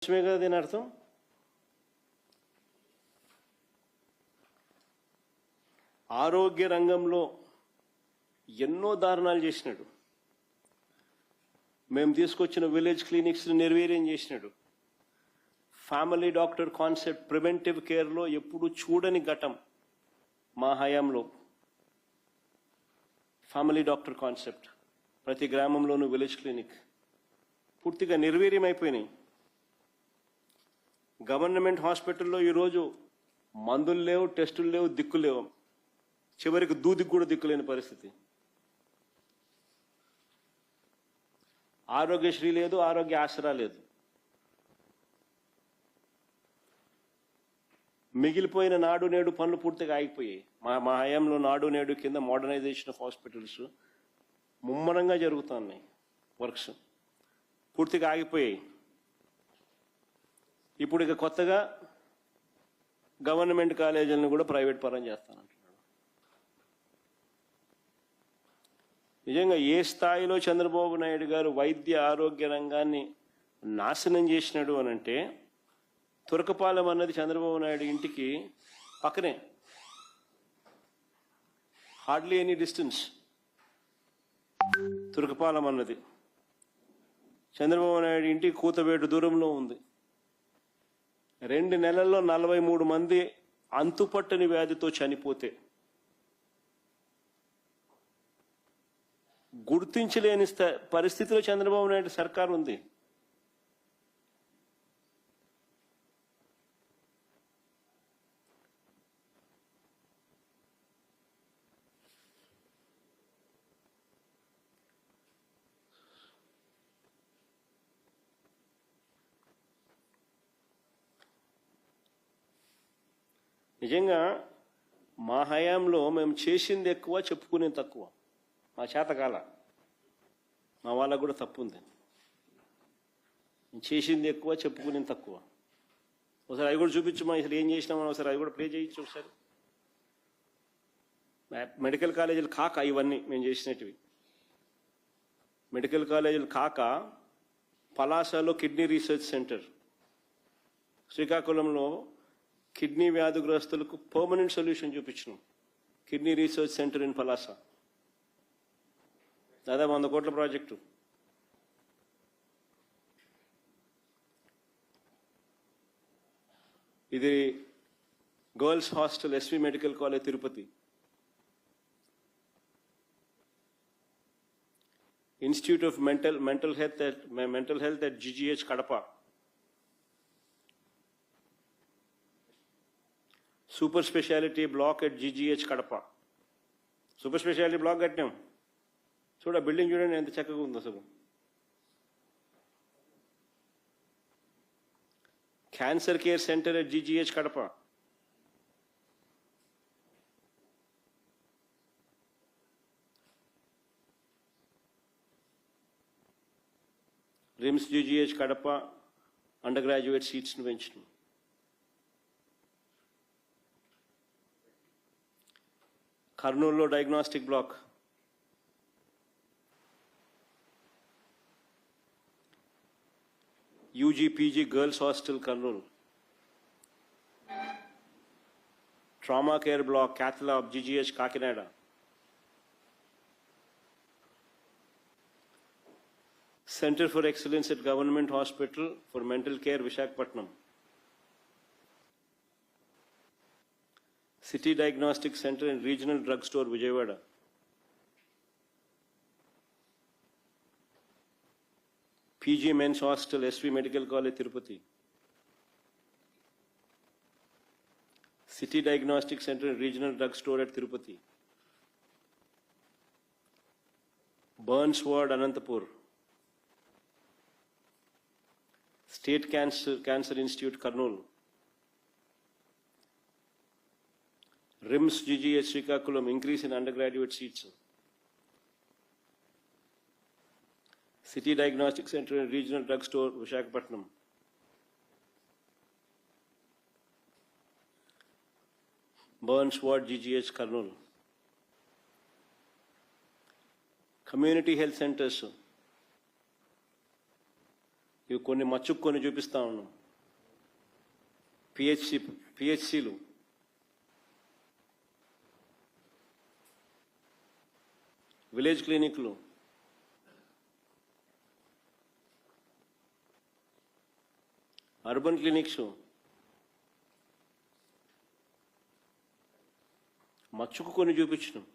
కదా దీని అర్థం. ఆరోగ్య రంగంలో ఎన్నో దారుణాలు చేసినాడు. మేము తీసుకొచ్చిన విలేజ్ క్లినిక్స్ నిర్వీర్యం చేసినాడు. ఫ్యామిలీ డాక్టర్ కాన్సెప్ట్ ప్రివెంటివ్ కేర్లో ఎప్పుడు చూడని ఘటం మా హయాంలో. ఫ్యామిలీ డాక్టర్ కాన్సెప్ట్ ప్రతి గ్రామంలోనూ విలేజ్ క్లినిక్ పూర్తిగా నిర్వీర్యం అయిపోయినాయి. గవర్నమెంట్ హాస్పిటల్లో ఈరోజు మందులు లేవు, టెస్టులు లేవు, దిక్కులు లేవు. చివరికి దూదికి కూడా దిక్కులేని పరిస్థితి. ఆరోగ్యశ్రీ లేదు, ఆరోగ్య ఆసరా లేదు. మిగిలిపోయిన నాడు నేడు పనులు పూర్తిగా ఆగిపోయాయి. మా హయాంలో నాడు నేడు కింద మోడర్నైజేషన్ ఆఫ్ హాస్పిటల్స్ ముమ్మరంగా జరుగుతున్నాయి. వర్క్స్ పూర్తిగా ఆగిపోయాయి. ఇప్పుడు ఇక కొత్తగా గవర్నమెంట్ కాలేజీలను కూడా ప్రైవేట్ పరం చేస్తానంటున్నాడు. నిజంగా ఏ స్థాయిలో చంద్రబాబు నాయుడు గారు వైద్య ఆరోగ్య రంగాన్ని నాశనం చేసినాడు అనంటే, తురకపాలెం అన్నది చంద్రబాబు నాయుడు ఇంటికి పక్కనే, హార్డ్లీ ఎనీ డిస్టెన్స్. తురకపాలెం అన్నది చంద్రబాబు నాయుడు ఇంటికి కూతవేటు దూరంలో ఉంది. 2 నెలల్లో 43 మంది అంతుపట్టని వ్యాధితో చనిపోతే గుర్తించలేని పరిస్థితిలో చంద్రబాబు నాయుడు సర్కారు ఉంది. నిజంగా మా హయాంలో మేము చేసింది ఎక్కువ, చెప్పుకునేది తక్కువ. మా చేతకాల, మా వాళ్ళకు కూడా తప్పు ఉంది. చేసింది ఎక్కువ, చెప్పుకునేది తక్కువ. ఒకసారి అవి కూడా చూపించమా, అసలు ఏం చేసినామని ఒకసారి అవి కూడా ప్లే చేయొచ్చు ఒకసారి. మెడికల్ కాలేజీలు కాక ఇవన్నీ మేము చేసినట్టువి. మెడికల్ కాలేజీలు కాక పలాసలో కిడ్నీ రీసెర్చ్ సెంటర్, శ్రీకాకుళంలో కిడ్నీ వ్యాధిగ్రస్తులకు పర్మనెంట్ సొల్యూషన్ చూపించినాం. Kidney research centre in Palasa, దాదాపు 100 కోట్ల ప్రాజెక్టు. ఇది girls hostel SV medical college Tirupati, institute of mental health at GGH Kadapa, super speciality block at GGH Kadapa. Super speciality block కట్టినాం. చూడ బిల్డింగ్ చూడండి ఎంత చక్కగా ఉంది అసలు. Cancer care centre at GGH Kadapa, RIMS GGH Kadapa under graduate సీట్స్ను పెంచినాం. కర్నూలులో diagnostic black, UG PG girls hostel Kurnool, trauma care block cath lab GGH Kakinada, centre for excellence at government hospital for mental care Visakhapatnam, city diagnostic centre and regional drug store Vijayawada, PG men's hostel SV medical college Tirupati, city diagnostic centre and regional drug store at Tirupati, burns ward Anantapur, state cancer institute Kurnool, RIMS GGH Srikakulam increase in undergraduate seats, City Diagnostic Center and Regional Drug Store Visakhapatnam, Burns Ward GGH Kurnool, Community Health Centers, ఇవి కొన్ని మచ్చుకు కొన్ని చూపిస్తా ఉన్నాం. పిహెచ్సిలు, village క్లినిక్లు, urban clinics, మచ్చుకు కొన్ని చూపించినాం.